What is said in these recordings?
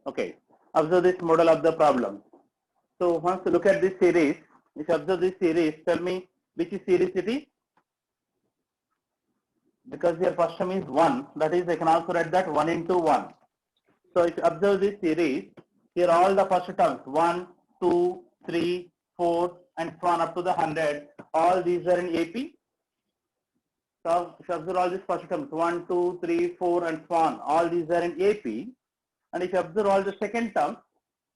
Okay. Observe this model of the problem. So once you look at this series, if you observe this series, tell me which series it is. Because your first term is 1, that is I can also write that 1 into 1. So if you observe this series, here all the first terms 1, 2, 3, 4 and so on up to the 100, all these are in AP. So if you observe all these first terms 1, 2, 3, 4 and so on, all these are in AP. And if you observe all the second terms,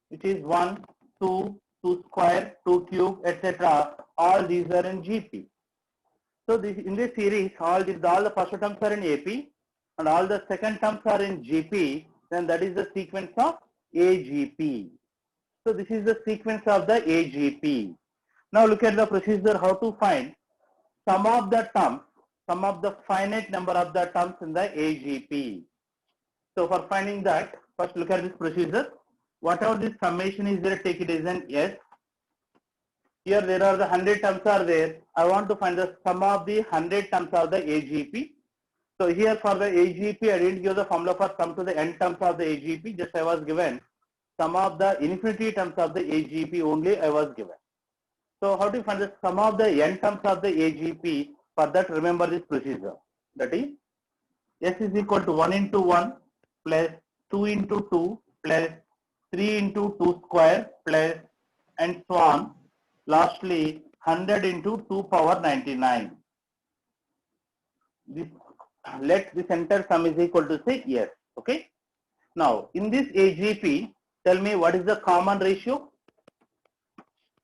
which is 1, 2, 2 square, 2 cube, etc., all these are in GP. So this, in this series, all the first terms are in AP and all the second terms are in GP, then that is the sequence of AGP. So this is the sequence of the AGP. Now look at the procedure how to find sum of the terms, sum of the finite number of the terms in the AGP. So for finding that, first look at this procedure. Whatever this summation is there, take it as an S. Here there are the 100 terms are there. I want to find the sum of the 100 terms of the AGP. So here for the AGP, I didn't give the formula for sum to the n terms of the AGP. Just I was given sum of the infinity terms of the AGP only I was given. So how do you find the sum of the n terms of the AGP? For that, remember this procedure. That is S is equal to 1 into 1 plus 2 into 2 plus 3 into 2 square plus and so on. Lastly, 100 into 2 power 99. This, let this entire sum is equal to say yes. Okay. Now, in this AGP, tell me what is the common ratio?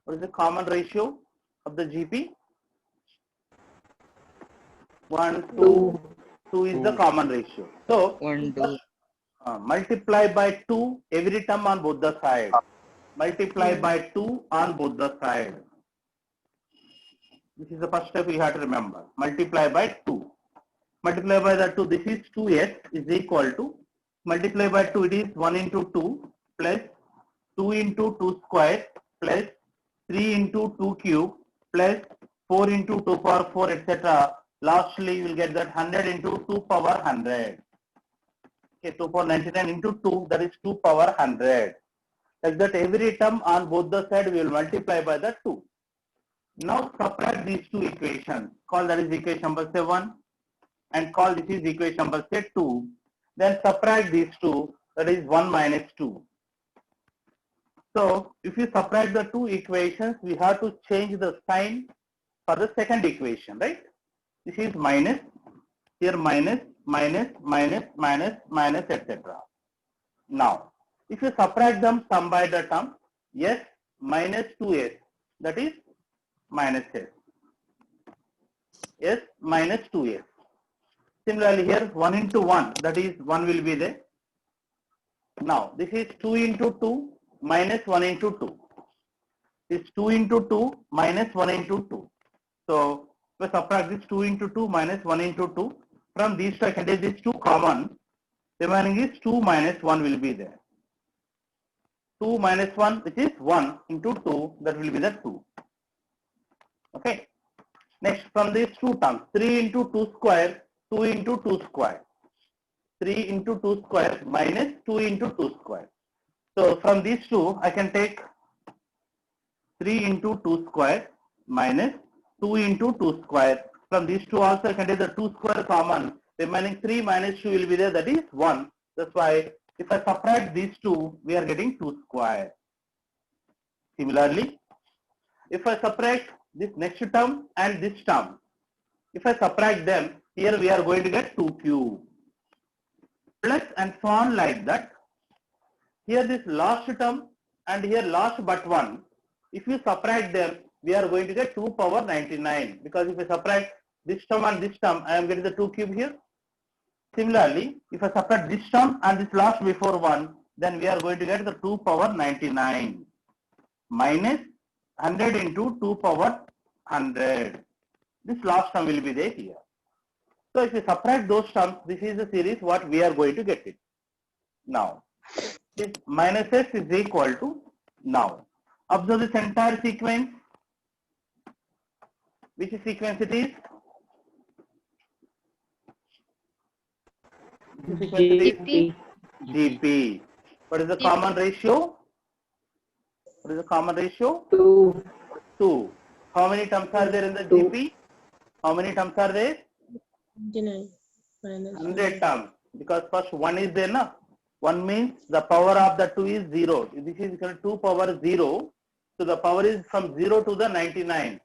What is the common ratio of the GP? 1, 2, 2 is the common ratio. So, 1, 2. Multiply by 2 every term on both the sides. Multiply by 2 on both the sides. This is the first step you have to remember. Multiply by 2. Multiply by the 2. This is 2s is equal to, multiply by 2, it is 1 into 2 plus 2 into 2 square plus 3 into 2 cube plus 4 into 2 power 4, etc. Lastly, you will get that 100 into 2 power 100. Okay, 2 power 99 into 2, that is 2 power 100. Like that, every term on both the sides we will multiply by the 2. Now subtract these two equations. Call that is equation number 7 and call this is equation number 2. Then subtract these two, that is 1 minus 2. So if you subtract the two equations, we have to change the sign for the second equation, right? This is minus, here minus, minus, minus, minus, minus, etc. Now, if you subtract them sum by the term, s minus 2s, that is minus s. S minus 2s. Similarly, here 1 into 1, that is 1 will be there. Now, this is 2 into 2 minus 1 into 2. This 2 into 2 minus 1 into 2. So, we subtract this 2 into 2 minus 1 into 2. From these two, I can take this 2 common. Remaining is 2 minus 1 will be there. 2 minus 1, which is 1 into 2, that will be the 2. Okay. Next, from these two terms, 3 into 2 square, 2 into 2 square. 3 into 2 square minus 2 into 2 square. So, from these two, I can take 3 into 2 square minus 2 into 2 square. From these two also, I can take the 2 square common. Remaining 3 minus 2 will be there, that is 1. That's why, if I subtract these two, we are getting 2 square. Similarly, if I subtract this next term and this term, if I subtract them, here we are going to get 2 cube. Plus and so on like that. Here this last term and here last but 1. If you subtract them, we are going to get 2 power 99. Because if I subtract this term and this term, I am getting the 2 cube here. Similarly, if I subtract this term and this last before 1, then we are going to get the 2 power 99 minus 100 into 2 power 100. This last term will be there here. So if you subtract those terms, this is the series what we are going to get it. Now, this minus s is equal to, now, observe this entire sequence. Which sequence it is? Which sequence it is? GP. GP. What is the common ratio? What is the common ratio? 2. 2. How many terms are there in the 2. GP? How many terms are there? 29 minus 100 terms. Because first 1 is there, na? 1 means the power of the 2 is 0. This is equal to 2 power 0. So the power is from 0 to the 99.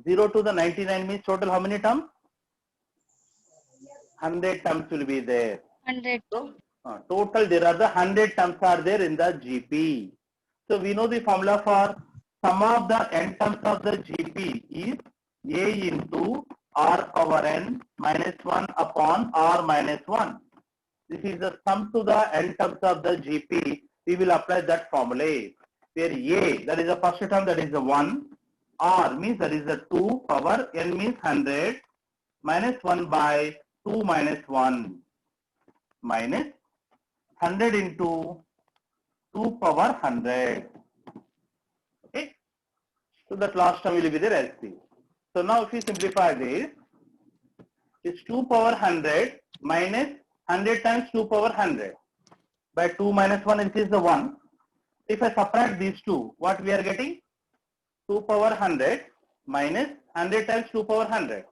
0 to the 99 means total how many terms? 100 terms will be there. 100. So total there are the 100 terms are there in the GP. So we know the formula for sum of the n terms of the GP is A into R power n minus 1 upon R minus 1. This is the sum to the n terms of the GP. We will apply that formula. Where A, that is the first term, that is the 1. R means that is the 2 power n means 100 minus 1 by 2 minus 1 minus 100 into 2 power 100. Okay. So that last term will be there as C. So now if you simplify this, it's 2 power 100 minus 100 times 2 power 100 by 2 minus 1, which is the 1. If I subtract these two, what we are getting? 2 power 100 minus 100 times 2 power 100.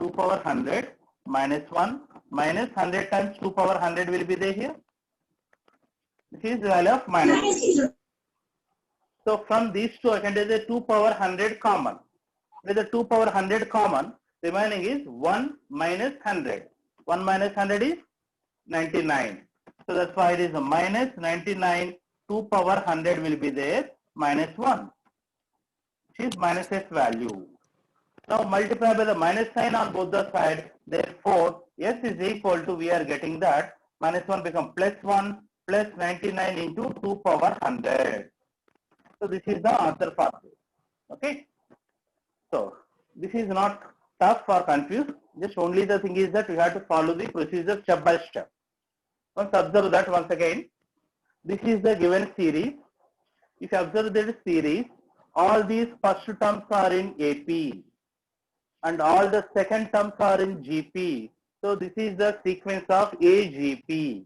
2 power 100 minus 1 minus 100 times 2 power 100 will be there here. This is the value of minus. So from these two, I can take the 2 power 100 common. With the 2 power 100 common, remaining is 1 minus 100. 1 minus 100 is 99. So that's why it is a minus 99. 2 power 100 will be there, minus 1, which is minus s value. Now multiply by the minus sign on both the sides. Therefore, s is equal to, we are getting that, minus 1 become plus 1 plus 99 into 2 power 100. So this is the answer for this. Okay. So this is not tough or confused. Just only the thing is that we have to follow the procedure step by step. Once observe that once again. This is the given series. If you observe this series, all these first terms are in AP and all the second terms are in GP. So this is the sequence of AGP.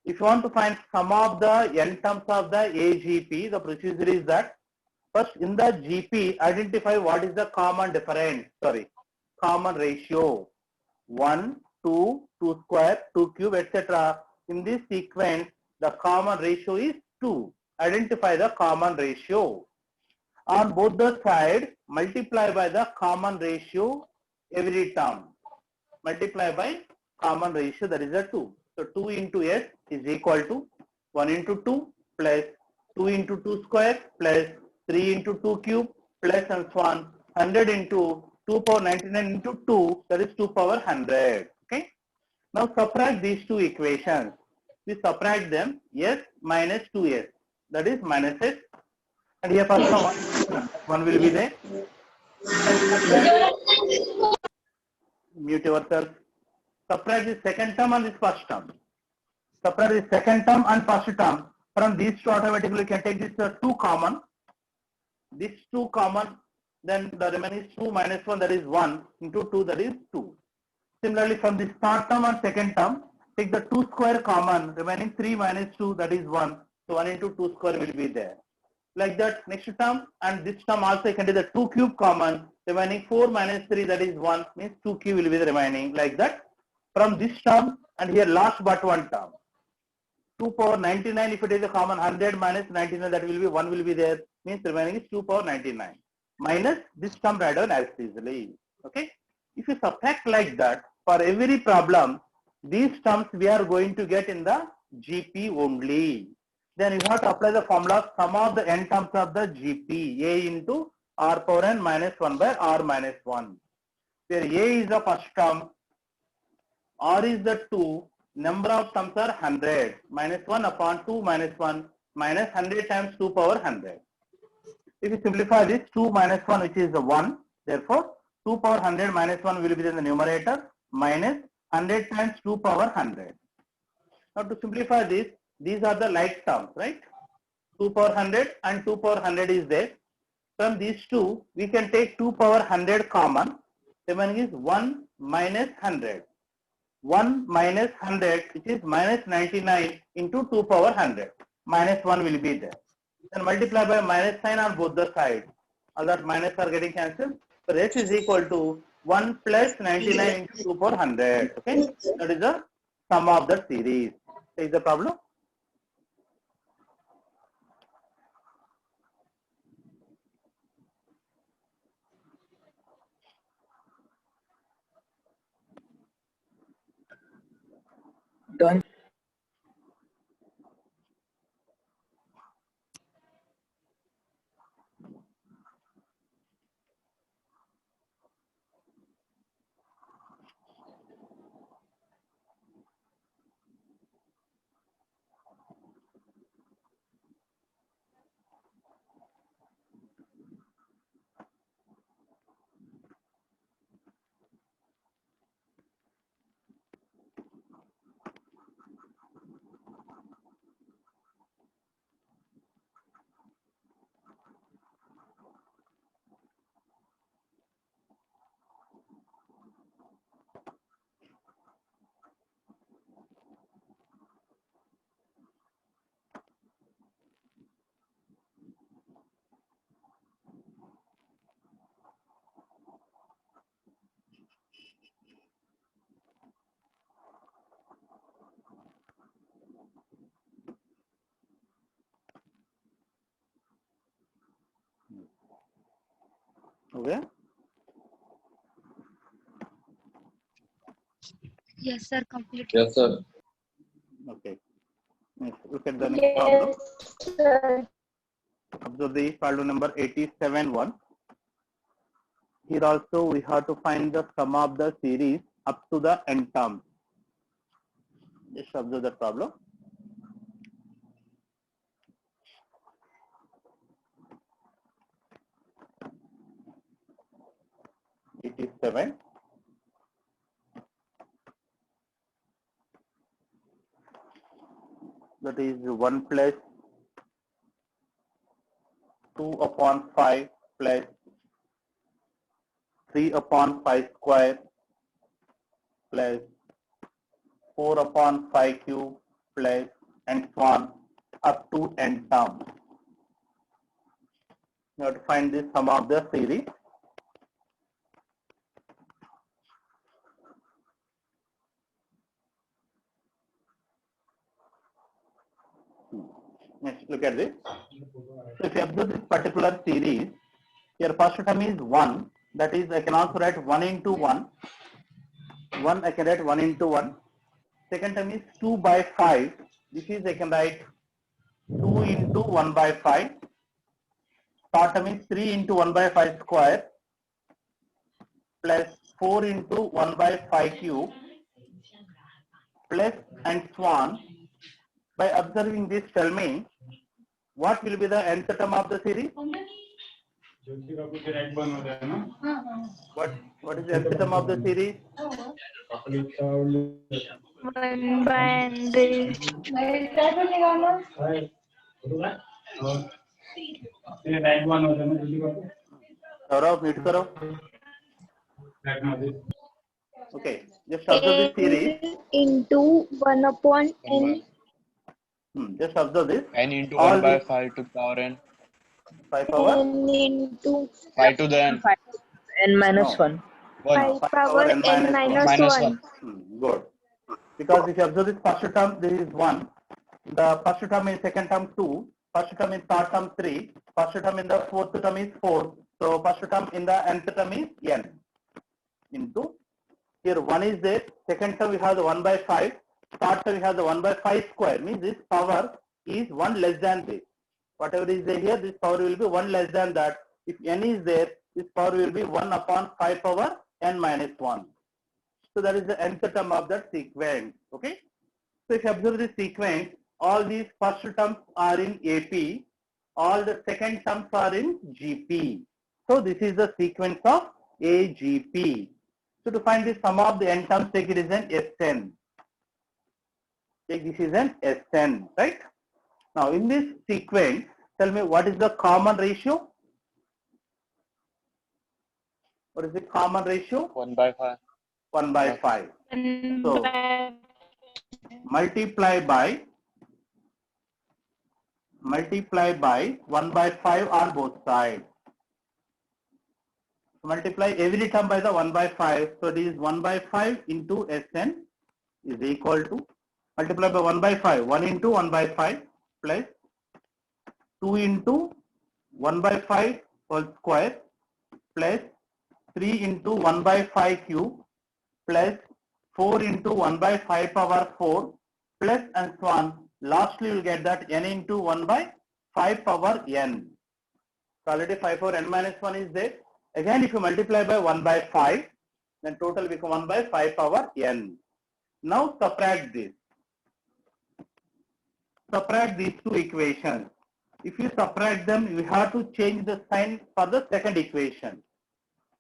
If you want to find sum of the n terms of the AGP, the procedure is that first in the GP, identify what is the common difference, common ratio. 1, 2, 2 square, 2 cube, etc. In this sequence, the common ratio is 2. Identify the common ratio. On both the sides, multiply by the common ratio every term. Multiply by common ratio, that is a 2. So 2 into s is equal to 1 into 2 plus 2 into 2 square plus 3 into 2 cube plus and so on. 100 into 2 power 99 into 2, that is 2 power 100. Okay. Now subtract these two equations. We subtract them, s minus 2s, that is minus s. And here first one will be there. Mute yourself. Subtract the second term and this first term. Subtract the second term and first term. From these two automatically you can take this 2 common. This 2 common, then the remaining is 2 minus 1, that is 1 into 2, that is 2. Similarly, from this third term and second term, take the 2 square common, remaining 3 minus 2, that is 1. So 1 into 2 square will be there. Like that, next term and this term also you can take the 2 cube common, remaining 4 minus 3, that is 1, means 2 cube will be the remaining. Like that, from this term and here last but one term. 2 power 99, if it is a common, 100 minus 99, that will be 1 will be there, means remaining is 2 power 99. Minus this term right down as easily. Okay. If you subtract like that, for every problem, these terms we are going to get in the GP only. Then you have to apply the formula sum of the n terms of the GP, A into R power n minus 1 by R minus 1. Where A is the first term, R is the 2, number of terms are 100, minus 1 upon 2 minus 1, minus 100 times 2 power 100. If you simplify this, 2 minus 1, which is the 1, therefore 2 power 100 minus 1 will be in the numerator, minus 100 times 2 power 100. Now to simplify this, these are the like terms, right? 2 power 100 and 2 power 100 is there. From these two, we can take 2 power 100 common. Remaining is 1 minus 100. 1 minus 100, which is minus 99 into 2 power 100. Minus 1 will be there. Then multiply by minus sign on both the sides. All that minus are getting cancelled. So S is equal to 1 plus 99 into 2 power 100. Okay, that is the sum of the series. Is the problem? Done. Okay. Yes, sir. Completely. Yes, sir. Okay. Next, look at the next problem. Observe the problem number 87-1. Here also we have to find the sum of the series up to the n term. Just observe the problem. It is 7. That is 1 plus 2 upon 5 plus 3 upon 5 square plus 4 upon 5 cube plus and so on up to n term. You have to find the sum of the series. Next, look at this. So if you observe this particular series, your first term is 1. That is, I can also write 1 into 1. 1, I can write 1 into 1. Second term is 2 by 5. This is, I can write 2 into 1 by 5. Third term is 3 into 1 by 5 square plus 4 into 1 by 5 cube plus and so on. By observing this, tell me what will be the nth term of the series? What is the nth term of the series? 1 by n raised. Saurav, mute karo. Okay, just observe this series. N into 1 upon n. Just observe this. N into All 1 by these 5 to the power n. 5 power? N into 5 to the n. N minus No. 1. 1. 5 power power n n minus Minus 1. 1. Good. Because if you observe this first term, this is 1. The first term in second term 2. First term in third term 3. First term in the fourth term is 4. So first term in the nth term is n. Into here 1 is there. Second term we have the 1 by 5. Third term we have the 1 by 5 square. Means this power is 1 less than this. Whatever is there here, this power will be 1 less than that. If n is there, this power will be 1 upon 5 power n minus 1. So that is the nth term of that sequence. Okay. So if you observe this sequence, all these first terms are in AP, all the second terms are in GP. So this is the sequence of AGP. So to find the sum of the n terms, take it as an Sn. Take this is an Sn, right? Now in this sequence, tell me what is the common ratio? What is the common ratio? 1 by 5. 1 by 5. 1 So by multiply by 1 by 5 on both sides. Multiply every term by the 1 by 5. So it is 1 by 5 into Sn is equal to, multiply by 1 by 5, 1 into 1 by 5 plus 2 into 1 by 5 whole square plus 3 into 1 by 5 cube plus 4 into 1 by 5 power 4 plus and so on. Lastly, you will get that n into 1 by 5 power n. So already 5 power n minus 1 is there. Again, if you multiply by 1 by 5, then total become 1 by 5 power n. Now subtract this. Subtract these two equations. If you subtract them, you have to change the sign for the second equation.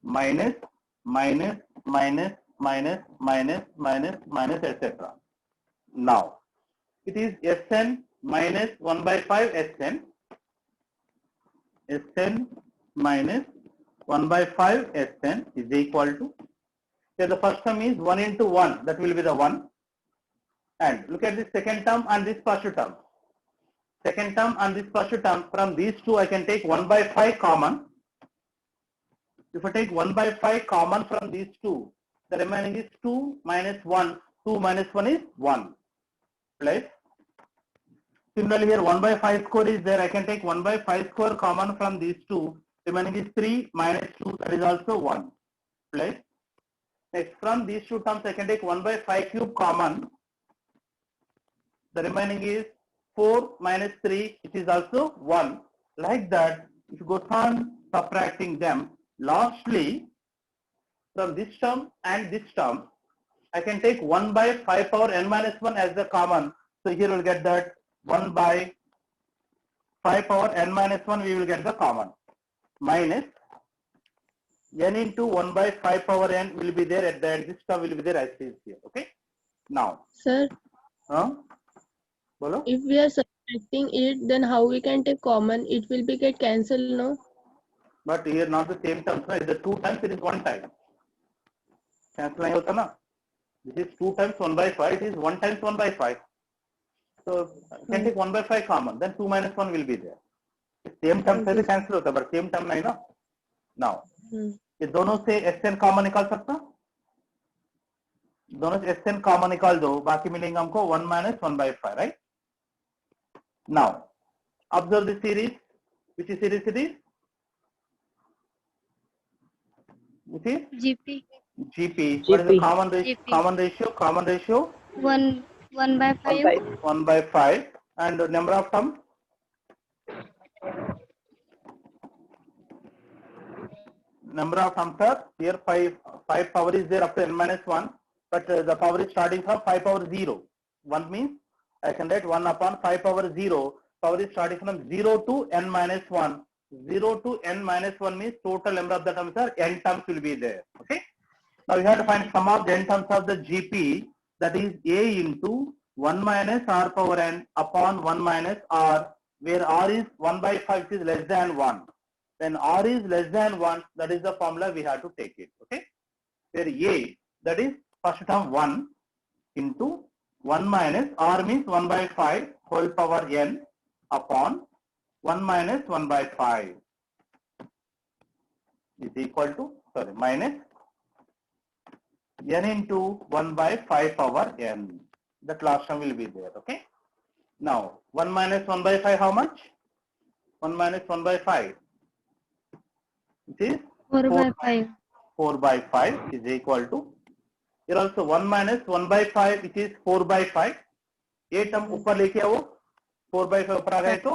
Minus, minus, minus, minus, minus, minus, minus, etc. Now, it is Sn minus 1 by 5 Sn. Sn minus 1 by 5 Sn is equal to, here the first term is 1 into 1, that will be the 1. And look at the second term and this first term. Second term and this first term, from these two I can take 1 by 5 common. If I take 1 by 5 common from these two, the remaining is 2 minus 1. 2 minus 1 is 1. Plus, similarly here 1 by 5 square is there. I can take 1 by 5 square common from these two. Remaining is 3 minus 2, that is also 1. Plus, next from these two terms I can take 1 by 5 cube common. The remaining is 4 minus 3, it is also 1. Like that, if you go on subtracting them, lastly, from this term and this term, I can take 1 by 5 power n minus 1 as the common. So here we will get that 1 by 5 power n minus 1, we will get the common. Minus n into 1 by 5 power n will be there at the end. This term will be there as it is here. Okay. Now, Sir, Bolo? if we are subtracting it, then how we can take common? It will be get cancelled, no? But here not the same terms. No? The 2 times it is 1 time. Cancel nahi hota na. This is 2 times 1 by 5. It is 1 times 1 by 5. So you can take 1 by 5 common. Then 2 minus 1 will be there. Same term से भी cancel होता है, but same term नहीं ना. Now, ये दोनों से Sn common निकाल सकता? दोनों से Sn common निकाल दो, बाकी मिलेंगे हमको 1 minus 1 by 5, right? Now, observe the series. Which is series it is? Which is? GP. GP. What is the GP. common ratio? GP. Common ratio? Common ratio? 1 by 5. 1 by 5. And the number of terms? Number of terms are here 5 power is there up to n minus 1, but the power is starting from 5 power 0. 1 means I can write 1 upon 5 power 0. Power is starting from 0 to n minus 1. 0 to n minus 1 means total number of the terms are n terms will be there. Okay. Now you have to find sum of the n terms of the GP, that is a into 1 minus r power n upon 1 minus r, where r is 1 by 5 is less than 1. Then r is less than 1, that is the formula we have to take it. Okay. Where a, that is first term 1 into 1 minus r means 1 by 5 whole power n upon 1 minus 1 by 5 is equal to, minus n into 1 by 5 power n. That last term will be there. Okay. Now 1 minus 1 by 5 how much? 1 minus 1 by 5. It is 4 by 5. 4 by 5 is equal to, here also 1 minus 1 by 5 which is 4 by 5. ये term ऊपर लेके आओ, 4 by 5 ऊपर आ गए तो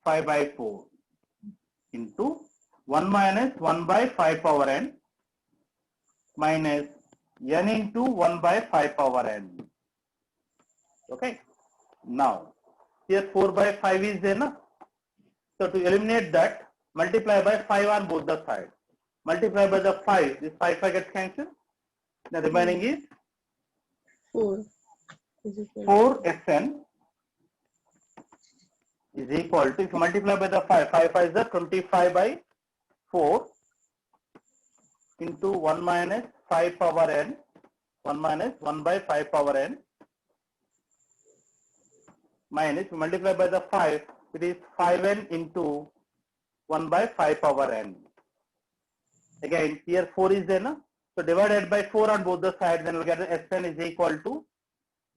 5 by 4 into 1 minus 1 by 5 power n minus n into 1 by 5 power n. Okay. Now here 4 by 5 is there na. So to eliminate that, multiply by 5 on both the sides. Multiply by the 5, this 5 gets cancelled. The remaining is 4. Is equal 4 Sn is equal to, if you multiply by the 5 is the 25 by 4 into 1 minus 5 power n 1 minus 1 by 5 power n minus multiply by the 5, it is 5n into 1 by 5 power n. Again here 4 is there, no? So divided by 4 on both the sides, then we'll get Sn is equal to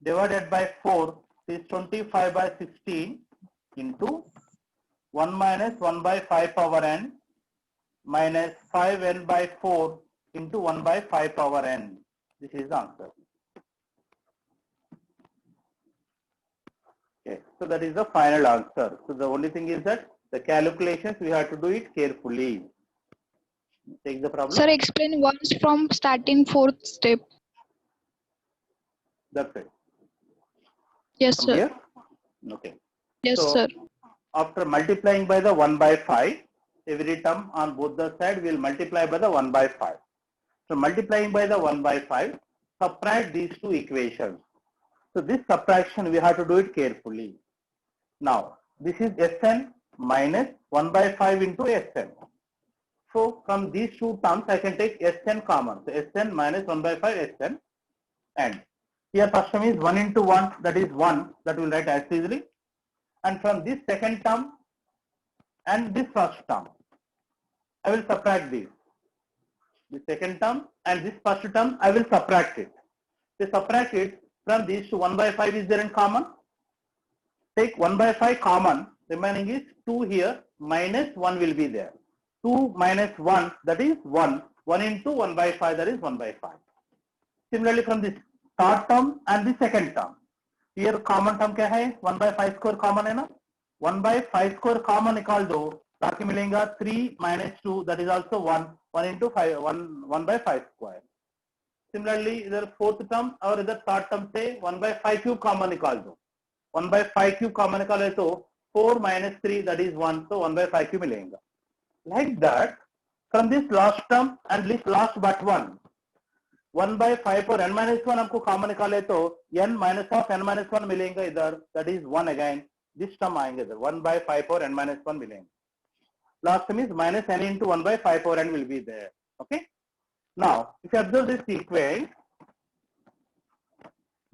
divided by 4 is 25 by 16 into 1 minus 1 by 5 power n minus 5n by 4 into 1 by 5 power n. This is the answer. Okay, so that is the final answer. So the only thing is that the calculations we have to do it carefully. Take the problem. Sir, explain once from starting fourth step. That's it. Yes, From sir. here? Okay. Yes, So, sir. after multiplying by the 1 by 5, every term on both the sides will multiply by the 1 by 5. So multiplying by the 1 by 5, subtract these two equations. So this subtraction we have to do it carefully. Now this is Sn minus 1 by 5 into Sn. So from these two terms I can take Sn common. So Sn minus 1 by 5 Sn, and here first term is 1 into 1, that is 1, that will write as easily. And from this second term and this first term, I will subtract this. The second term and this first term, I will subtract it. To subtract it from these to 1 by 5 is there in common. Take 1 by 5 common, remaining is 2 here, minus 1 will be there. 2 minus 1, that is 1. 1 into 1 by 5, that is 1 by 5. Similarly from this third term and the second term. Here common term क्या है? 1 by 5 square common है ना? 1 by 5 square common निकाल दो, ताकि मिलेगा 3 minus 2, that is also 1. 1 into 5, 1 by 5 square. Similarly, इधर fourth term और इधर third term से 1 by 5 cube common निकाल दो. 1 by 5 cube common निकाले तो 4 minus 3, that is 1. So 1 by 5 cube मिलेगा. Like that, from this last term and this last but 1, 1 by 5 और n minus 1 हमको common निकाले तो n minus of n minus 1 मिलेगा इधर, that is 1 again. This term आएंगे इधर 1 by 5 और n minus 1 मिलेंगे. Last term is minus n into 1 by 5 or n will be there. Okay. Now, if you observe this sequence,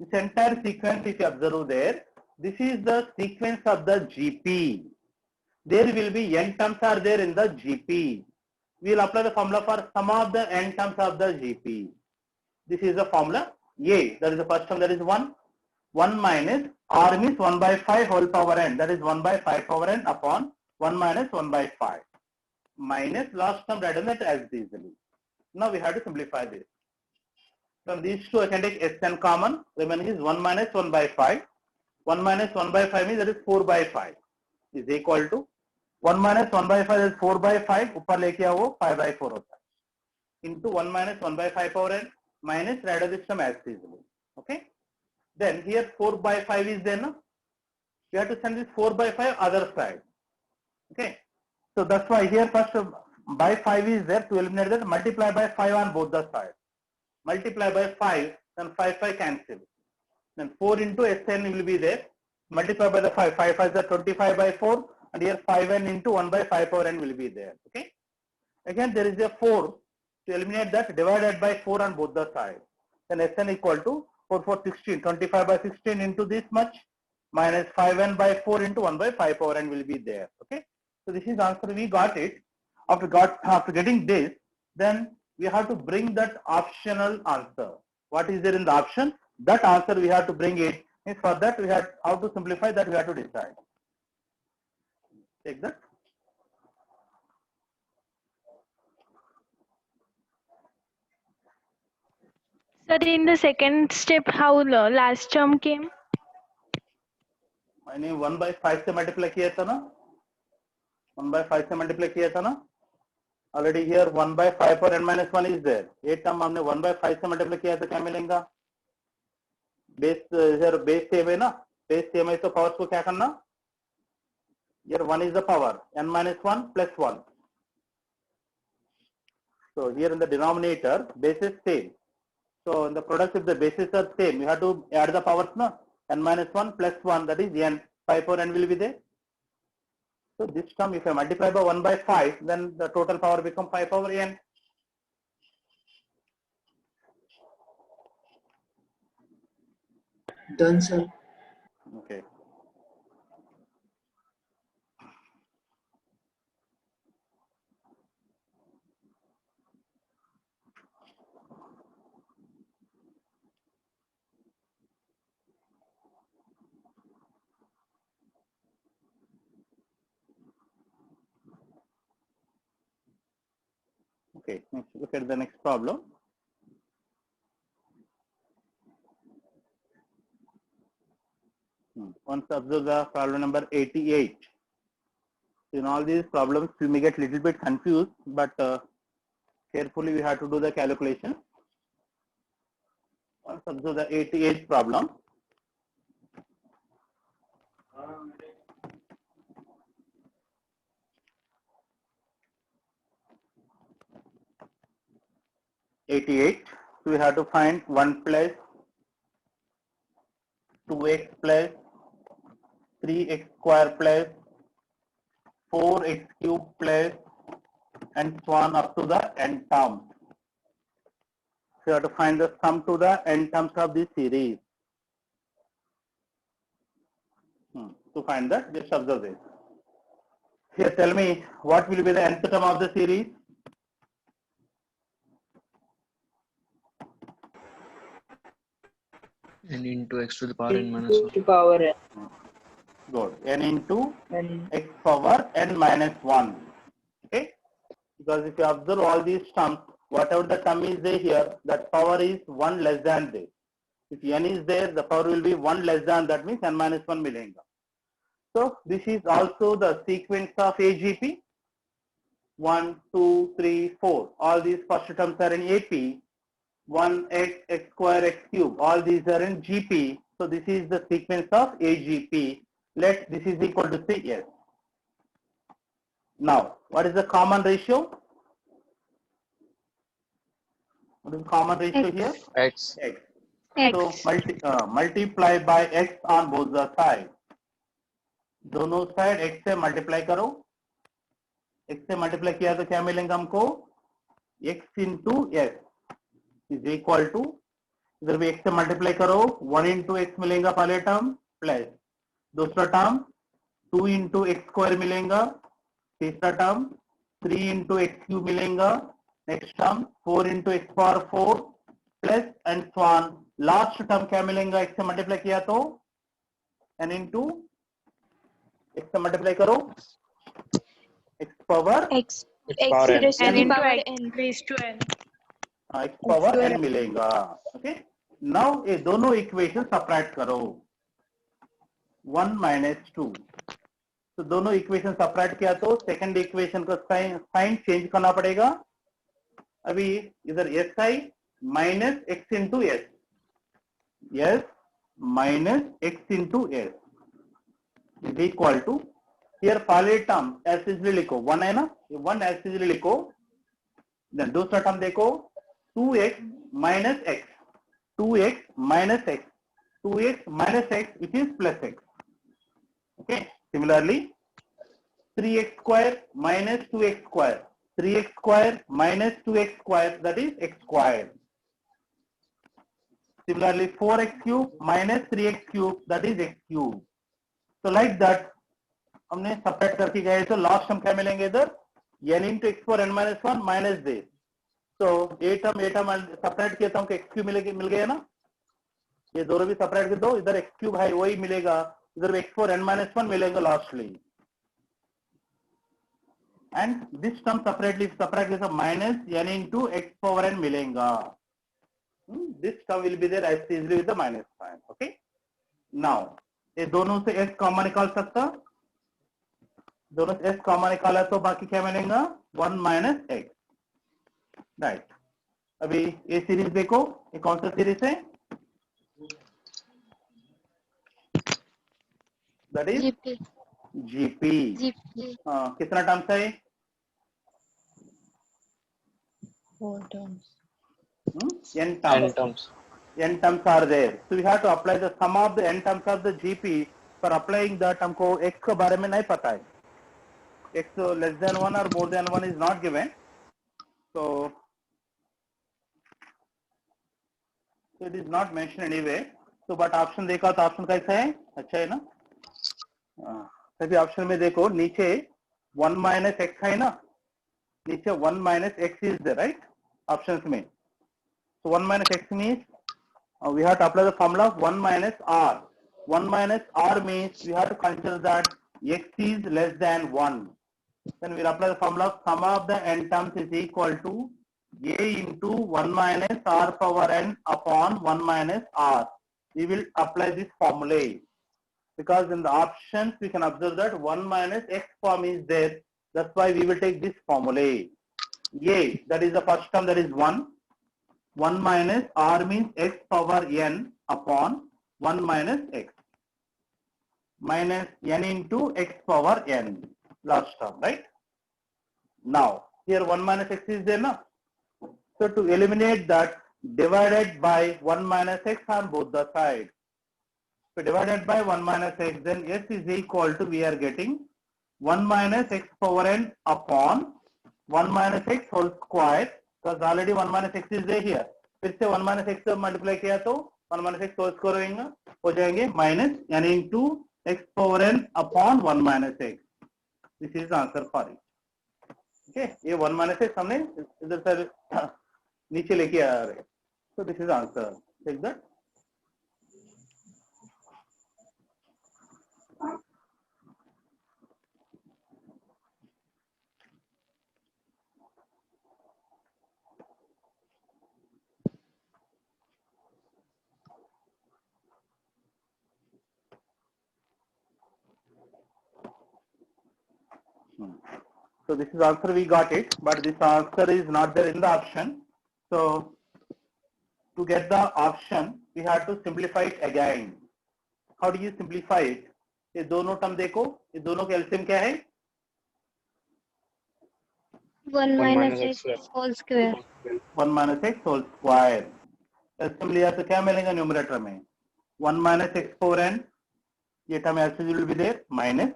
this entire sequence, if you observe there, this is the sequence of the GP. There will be n terms are there in the GP. We will apply the formula for some of the n terms of the GP. This is the formula A. That is the first term, that is 1. 1 minus R means 1 by 5 whole power n. That is 1 by 5 power n upon 1 minus 1 by 5. Minus last term written that as easily. Now we have to simplify this. From these two I can take Sn common. Remaining is 1 minus 1 by 5. 1 minus 1 by 5 means that is 4 by 5 is equal to 1 minus 1 by 5 is 4 by 5. ऊपर लेके आओ 5 by 4 होता है. Into 1 minus 1 by 5 power n minus write this term as easily. Okay. Then here 4 by 5 is there. No? You have to send this 4 by 5 other side. Okay. So that's why here first by 5 is there. To eliminate that, multiply by 5 on both the sides. Multiply by 5, then 5 cancel. Then 4 into Sn will be there. Multiply by the 5. 5 is the 25 by 4, and here 5n into 1 by 5 power n will be there. Okay. Again there is a 4. To eliminate that, divided by 4 on both the sides. Then Sn equal to 4 4 16. 25 by 16 into this much minus 5n by 4 into 1 by 5 power n will be there. Okay. So this is answer. We got it. After getting this, then we have to bring that optional answer. What is there in the option? That answer we have to bring it. And for that we have how to simplify that we have to decide. Take that. Sir, in the second step, how the last term came? मैंने 1 by 5 से multiply किया था ना. 1 by 5 से multiply किया था ना. Already here 1 by 5 और n minus 1 is there. ये term हमने 1 by 5 से multiply किया तो क्या मिलेगा? Base here base same है ना? Base same है तो powers को क्या करना? Here 1 is the power. n minus 1 plus 1. So here in the denominator, base is same. So in the product, if the bases are same, you have to add the powers, no? N minus 1 plus 1, that is n. 5 power n will be there. So this term, if I multiply by 1 by 5, then the total power becomes 5 power n. Done, sir. Okay. Okay, let's look at the next problem. Once observe the problem number 88. In all these problems, you may get little bit confused, but carefully we have to do the calculation. Once observe the 88th problem. '88. So we have to find 1 plus 2x plus 3x square plus 4x cube plus and so on up to the n term. So you have to find the sum to the n terms of this series. To find that, just observe this. Here, tell me what will be the nth term of the series? N into x to the power n minus 1. To power n. Good. N into N. x power n minus 1. Okay? Because if you observe all these terms, whatever the term is there here, that power is 1 less than this. If n is there, the power will be 1 less than, that means n minus 1 milenga. So this is also the sequence of AGP. 1, 2, 3, 4. All these first terms are in AP. 1x, x square, x cube. All these are in GP. So this is the sequence of AGP. Let this is equal to CS. Now, what is the common ratio? What is the common ratio X. here? X. X. X. So multiply by x on both the sides. दोनों side x से multiply करो. x से multiply किया तो क्या मिलेगा हमको? x into s is equal to, इधर भी x से मल्टीप्लाई करो, 1 into x मिलेगा पहले टर्म प्लस दूसरा टर्म 2 into x स्क्वायर मिलेगा, तीसरा टर्म 3 into x क्यूब मिलेगा, next term 4 into x power 4 plus and so on. Last term क्या मिलेगा x से मल्टीप्लाई किया तो n into x से मल्टीप्लाई करो x power X. X power n. raised to n the into power x n. raised to n. x power n मिलेगा. Okay, now ये दोनों इक्वेशन सब्ट्रैक्ट करो. 1 minus 2. तो दोनों इक्वेशन सब्ट्रैक्ट किया तो सेकंड इक्वेशन का साइन चेंज करना पड़ेगा. अभी इधर si minus x into s, s minus x into s is equal to, here पहले टर्म एस इजली लिखो, 1 है ना, 1 एस इजली लिखो. देन दूसरा टर्म देखो 2x minus x, 2x minus x, 2x minus x which is plus x. Okay, similarly 3x square minus 2x square, 3x square minus 2x square, that is x square. Similarly 4x cube minus 3x cube, that is x cube. So like that हमने separate करके गए तो last term क्या मिलेंगे इधर, n into x power n minus 1 minus this. तो a term separate किया तो हमको x क्यूब मिल गया ना, ये दोनों भी सेपरेट कर दो, इधर x क्यूब है वही मिलेगा, इधर x power n minus 1 मिलेगा lastly. And this term separately minus n into x power n मिलेगा. This term will be there as easily with the minus sign. Okay, now ये दोनों से s कॉमन निकाल सकता, दोनों से s कॉमन निकाला तो बाकी क्या मिलेगा, 1 minus x. राइट, अभी ये सीरीज देखो, ये कौन सा सीरीज है, that is GP. GP. GP. कितना टर्म्स है, 4 terms. n N terms. terms. N terms are there, so we have to apply the sum of the n terms of the GP. For applying that हमको x के बारे में नहीं पता है, x less than 1 or more than 1 is not given, so it is not mentioned anyway. तो but option देखा तो ऑप्शन कैसा है, अच्छा है ना। तभी ऑप्शन में देखो नीचे 1 माइनस एक्स है ना, नीचे 1 minus x is there, right, options में। So 1 minus x means we have to apply the formula of 1 minus r. 1 minus r means we have to consider that x is less than 1. Then we'll apply the formula of sum of the n terms is equal to a into 1 minus r power n upon 1 minus r. We will apply this formula because in the options we can observe that 1 minus x form is there. That's why we will take this formula. A, that is the first term, that is 1. 1 minus r means x power n upon 1 minus x minus n into x power n, last term, right? Now here 1 minus x is there, na? So to eliminate that, divided by 1 minus x on both the sides. So divided by 1 minus x, then s is equal to, we are getting 1 minus x power n upon 1 minus x whole square, because already 1 minus x is there here. फिर से 1 minus x multiply किया तो 1 minus x whole square हो जाएंगे minus n into x power n upon 1 minus x. This is answer for it. Okay, ये 1 minus x हमने इधर से नीचे लेके आ रहे, तो this is answer. Take that. So this is answer, we got it, but this answer is not there in the option. So to get the option, we have to simplify it again. How do you simplify it? ये दोनों term देखो, ये दोनों के LCM क्या है? 1 minus x whole square. 1 minus x whole square. LCM लिया तो क्या मिलेगा न्यूमरेटर में? 1 minus x power n, ये term LCM will be there, minus